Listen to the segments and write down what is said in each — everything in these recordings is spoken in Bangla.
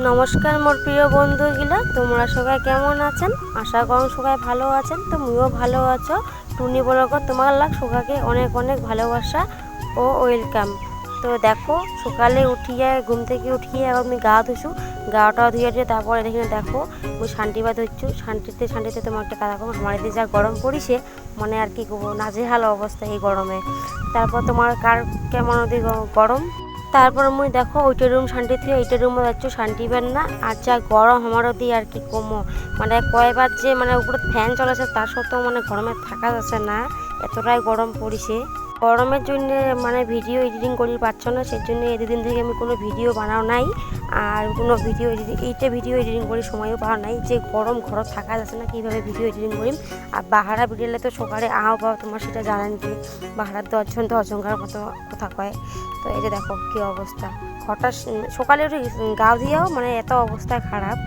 নমস্কার মোর প্রিয় বন্ধুগুলা, তোমরা সবাই কেমন আছেন? আশা করুন সবাই ভালো আছেন। তো তুমিও ভালো আছো। টুনি ব্লগ তোমার লাগ সবাইকে অনেক অনেক ভালোবাসা ও ওয়েলকাম। তো দেখো, সকালে উঠিয়ে ঘুম থেকে উঠিয়ে আমি গা ধুছু, গাটা ধুয়ে দিয়ে তারপরে এখানে দেখো মুই শান্তিবাদ হচ্ছু। শান্তিতে তোমার একটা কথা কম, আমার এদিকে যা গরম পড়িছে মানে আর কি করবো, নাজেহাল অবস্থা এই গরমে। তারপর তোমার কার কেমন ওদিকে গরম। তারপর মুই দেখো ওইটা রুম শান্তি থেকে এইটা রুমে যাচ্ছ শান্তি পান না। আর যা গরম আমারও দিয়ে আর কি কমো, মানে কয়বার যে মানে উপরে ফ্যান চলেছে তার সত্ত্বেও মানে গরমে থাকা যাচ্ছে না, এতটাই গরম পড়িছে। গরমের জন্য মানে ভিডিও এডিটিং করি পারছ না, সেই জন্য এদিন থেকে আমি কোনো ভিডিও বানাও নাই। আর কোনো ভিডিও এডিটিং করি সময়ও পাওয়া নাই, যে গরম ঘর থাকা যাচ্ছে না, কীভাবে ভিডিও এডিটিং করি। আর বাহারা ভিডিওলে তো সকালে আও পাও, তোমার সেটা জানেন কি, বাহারার 10 জনকার মতো কথা কয়। তো এই যে দেখো কী অবস্থা, হঠাৎ সকালে উঠে গাও দিয়েও মানে এত অবস্থা খারাপ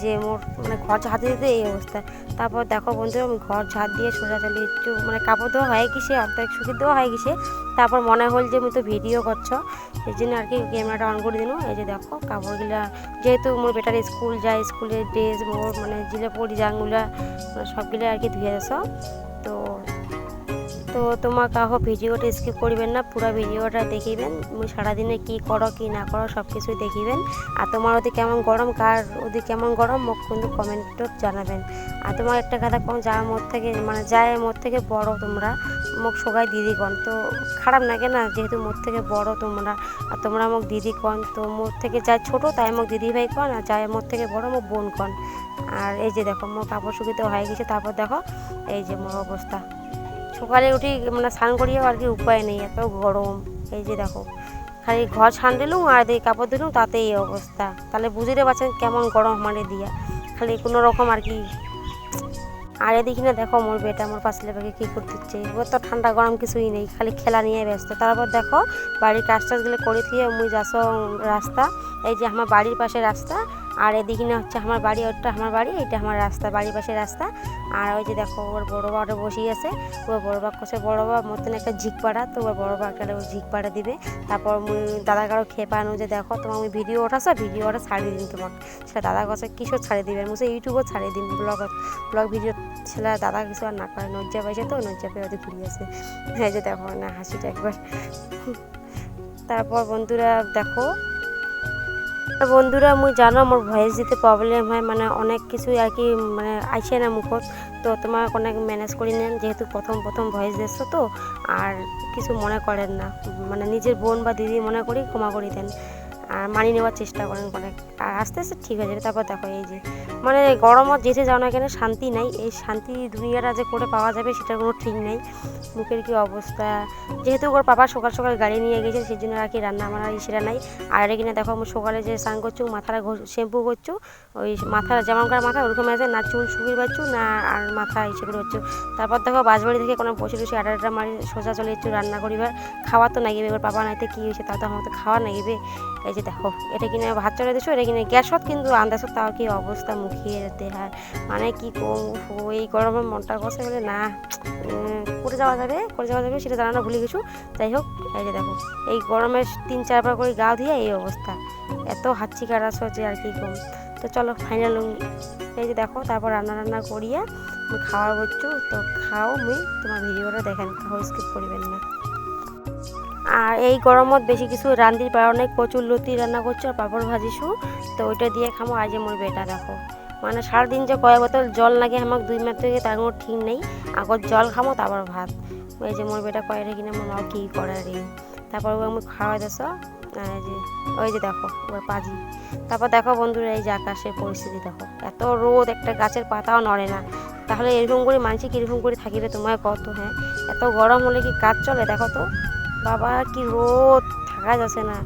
যে মোর মানে ঘর ঝাঁট দিতে এই অবস্থা। তারপর দেখো বন্ধুরা, আমি ঘর ঝাঁট দিয়ে সোজা চলে একটু মানে কাপড় দেওয়া হয়ে গেছে, অর্ধেক শুকিয়ে দেওয়া হয়ে গেছে। তারপর মনে হল যে আমি তো ভিডিও করছো, সেই জন্য আর কি ক্যামেরাটা অন করে দিল। এই যে দেখো কাপড়গুলা, যেহেতু মোর বেটার স্কুল যায়, স্কুলের ড্রেস মোর মানে জিলে পরি জাঙ্গুলা সবগুলো আর কি ধুয়ে যাচ্ছ। তো তো তোমার কাহো ভিডিওটা স্কিপ করবেন না, পুরো ভিডিওটা দেখিবেন। তুমি সারাদিনে কি করো কি না করো সব কিছুই দেখিবেন। আর তোমার ওদিকে কেমন গরম, কার ওদিকে কেমন গরম মোক কিন্তু কমেন্টও জানাবেন। আর তোমার একটা কথা কম, যার মোর থেকে মানে যায় মোর থেকে বড় তোমরা মোক সবাই দিদি কন, তো খারাপ লাগে না, যেহেতু মোর থেকে বড় তোমরা আর তোমরা মোক দিদি কন। তো মোর থেকে যায় ছোট তাই মোক দিদি ভাই কন, আর যায় মোর থেকে বড় মোক বোন কন। আর এই যে দেখো মোর কাপড় শুকিতে হয়ে গেছে। তারপর দেখো এই যে মোর অবস্থা, সকালে উঠি মানে স্নান করিও আর কি উপায় নেই, এত গরম। এই যে দেখো খালি ঘর ছান দিলুম আর দিয়ে কাপড় দিলুম, তাতে এই অবস্থা। তাহলে বুঝতে পারছেন কেমন গরম আমাদের দিয়া, খালি কোনো রকম আর কি। আর এদিকে না দেখো মোর বেটা আমার পাশে লেগে কী করতে হচ্ছে, ও তো ঠান্ডা গরম কিছুই নেই, খালি খেলা নিয়ে ব্যস্ত। তারপর দেখো বাড়ির কাজ টাজগুলো করে দিয়ে মুই যাস রাস্তা, এই যে আমার বাড়ির পাশে রাস্তা। আর এদিকে না হচ্ছে আমার বাড়ি, ওটা আমার বাড়ি, এটা আমার রাস্তা, বাড়ির পাশে রাস্তা। আর ওই যে দেখো ওর বড়ো বাবাটা বসেই আছে, ওর বড়ো বাবা করছে বড়ো বাবা মতন একটা ঝিক পাড়া, তো ওর বড়ো বাবাকে ও ঝিক পাড়া দিবে। তারপর মুই দাদা কারো খেয়ে পানো যে দেখো তোমার আমি ভিডিও ওঠাছো, ভিডিওটা ছাড়িয়ে দিন তোমাকে। সেটা দাদা কাছে কিসব ছাড়িয়ে দিবে, মুসে ইউটিউবও ছাড়িয়ে দিন, ব্লগ ভিডিও ছেলে দাদা কিছু আর না করে, নজ্জা পাইছে তো নজ্জা পেয়ে ওদের ঘুরিয়ে আছে। হ্যাঁ যে দেখো না হাসিটা একবার। তারপর বন্ধুরা দেখো, মুই জানো আমার ভয়েস দিতে প্রবলেম হয়, মানে অনেক কিছুই আর কি মানে আইসে না মুখত। তো তোমার অনেক ম্যানেজ করি নেন, যেহেতু প্রথম ভয়েস দিচ্ছ তো। আর কিছু মনে করেন না, মানে নিজের বোন বা দিদি মনে করি ক্ষমা করে দেন, আর মানিয়ে নেওয়ার চেষ্টা করেন অনেক, আর আস্তে আস্তে ঠিক হয়ে যাবে। তারপর দেখো এই যে মানে গরমত যেতে যাও না কেন শান্তি নাই, এই শান্তি দুনিয়াটা যে করে পাওয়া যাবে সেটার কোনো ঠিক নেই। মুখের কি অবস্থা, যেহেতু ওর বাবা সকাল সকাল গাড়ি নিয়ে গেছে সেই জন্য আর কি রান্না বান্না সেটা নাই। আর এখানে দেখো আমি সকালে যে স্নান করছো, মাথাটা শ্যাম্পু করছো, ওই মাথা যেমন করে মাথা ওরকম আছে না, চুল শুকিয়ে পাচ্ছু না আর মাথা এসে করে হচ্ছ। তারপর দেখো বাসবাড়ি থেকে কোনো বসে বসে আড্ডা মারি সোজা চলে যাচ্ছ রান্না করিবার, খাওয়া তো নাগিবে, এবার বাবা নাইতে কী হয়েছে তাও তো আমার তো খাওয়া নাগিবে। এই যে দেখো এটা কিনে ভাত চড়ে দিচ্ছ, এটা কিনে গ্যাসত কিন্তু আন্দাজ তাও কি অবস্থা মুখিয়ে যেতে হয়, মানে কি এই গরমের মনটা কষে বলে না করে যাওয়া যাবে সেটা জানানো ভুলে গেছো। যাই হোক এই যে দেখো এই গরমে 3-4 বার করে গা দিয়ে এই অবস্থা, এত হাঁচি কাটাছো যে আর কি কম। তো চলো ফাইনাল এই যে দেখো, তারপর রান্না করিয়া আমি খাওয়া করছো, তো খাও মুই তোমার ভিডিওটা দেখেন, খাও স্কিপ করবেন না। আর এই গরমত বেশি কিছু রান্ধির পারো নাই, কচুর লতি রান্না করছো আর পাপড় ভাজিছু, তো ওইটা দিয়ে খামো। আর যে মোর বেটা দেখো মানে সারাদিন যে কয়েক বোতল জল লাগে আমাকে 2 মাস থেকে, তার কোনো ঠিক নেই। আগর জল খামো তারপর ভাত। ওই যে মোর বেটা কয়ে রেখে না মোর মাও কী করে রে। তারপর ও আমি খাওয়া দেশ, যে ওই যে দেখো ওর পাজি। তারপর দেখো বন্ধুরা এই যে আকাশের পরিস্থিতি দেখো, এত রোদ, একটা গাছের পাতাও নড়ে না। তাহলে এরকম করে মানছি কীরকম করে থাকিবে তোমার কত। হ্যাঁ এত গরম হলে কি কাজ চলে, দেখো তো বাবা কি রোদ, থাকা যাচ্ছে না,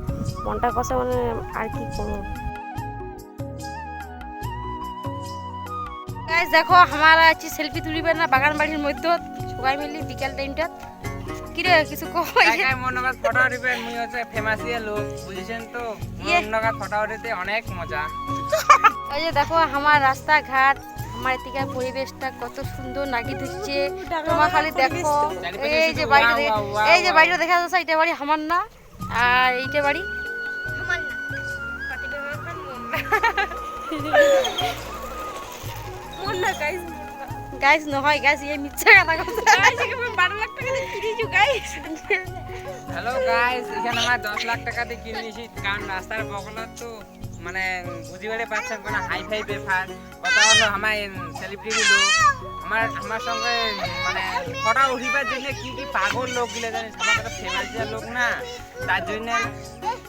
মনটা কষে মানে আর কি করবো। গাইস দেখো আমার আছে সেলফি তুলিবে না বাগান বাড়ির মধ্যে সবাই মিলি বিকেল টাইমটা, কি রে কিছু কই জায়গায় মনগাত ফটো উঠিবেন, মুই হচ্ছে ফেমাসিয়া লোক বুঝেছেন তো, মনগাত ফটো উঠাতে অনেক মজা। ওই যে দেখো আমার রাস্তাঘাট, আমার এদিকের পরিবেশটা কত সুন্দর লাগি দিচ্ছে, তোমার খালি দেখো। এই যে বাড়িটা দেখা যাচ্ছে, এটা বাড়ি আমার না, আর এইটা বাড়ি আমার না। মন না গাইস গাইস নহয় গাইস এই মিথ্যা কথা কথা গাইস একেবারে 12 লাখ টাকা দিয়ে কিনেছো গাইস হ্যালো গাইস, এখানে আমার 10 লাখ টাকা দিয়ে কিনেছি, কারণ রাস্তার বগলত তো মানে বুঝি বেড়ে পাচ্ছেন কোনো হাই ফাই ব্যাপার। কথা হলো আমার সেলিব্রিটি লোক, আমার সঙ্গে মানে ফটো উঠিবার জন্য কি কি পাগল লোক গিলে জানিস, আমার কাছে ফেমাস লোক না, তার জন্য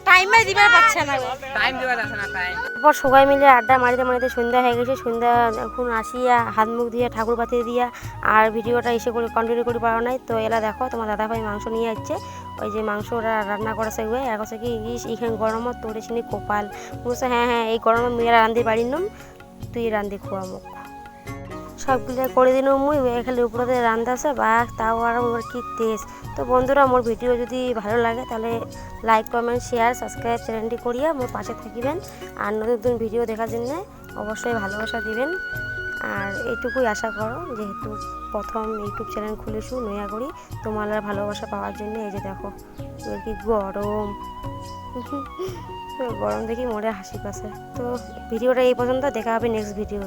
টাইমে দিবার পাচ্ছে না গো টাইম দেওয়া যাচ্ছে না টাইম। তারপর সবাই মিলে আড্ডা মারিতে মারিতে সন্ধ্যা হয়ে গেছে। সন্ধ্যা এখন আসিয়া হাত মুখ দিয়ে ঠাকুর পাতিয়ে দিয়া আর ভিডিওটা এসে করে কন্টিনিউ করে পাওয়া নাই। তো এলা দেখো তোমার দাদাভাই মাংস নিয়ে যাচ্ছে, ওই যে মাংস ওরা রান্না করা সেগুলো এক হচ্ছে কি এইখানে গরমত তোরে চিনি কপাল বলছে হ্যাঁ হ্যাঁ এই গরমে মেয়েরা রান্ধি পারি নম, তুই রান্ধি খোয়া মুখ সবগুলো করে দিন মুই খালি উপরে রান্ধা আছে বা তাও আর ওর কি টেস্ট। তো বন্ধুরা মোর ভিডিও যদি ভালো লাগে তাহলে লাইক কমেন্ট শেয়ার সাবস্ক্রাইব চ্যানেলটি করিয়া মোর পাশে থাকিবেন আর নতুন নতুন ভিডিও দেখার জন্য অবশ্যই ভালোবাসা দিবেন। আর এইটুকুই আশা করো, যেহেতু প্রথম ইউটিউব চ্যানেল খুলেছু নয়া করি তোমার ভালোবাসা পাওয়ার জন্য। এই যে দেখো এর কি গরম গরম দেখি মোরে হাসি পাচ্ছে। তো ভিডিওটা এই পর্যন্ত, দেখা হবে নেক্সট ভিডিও।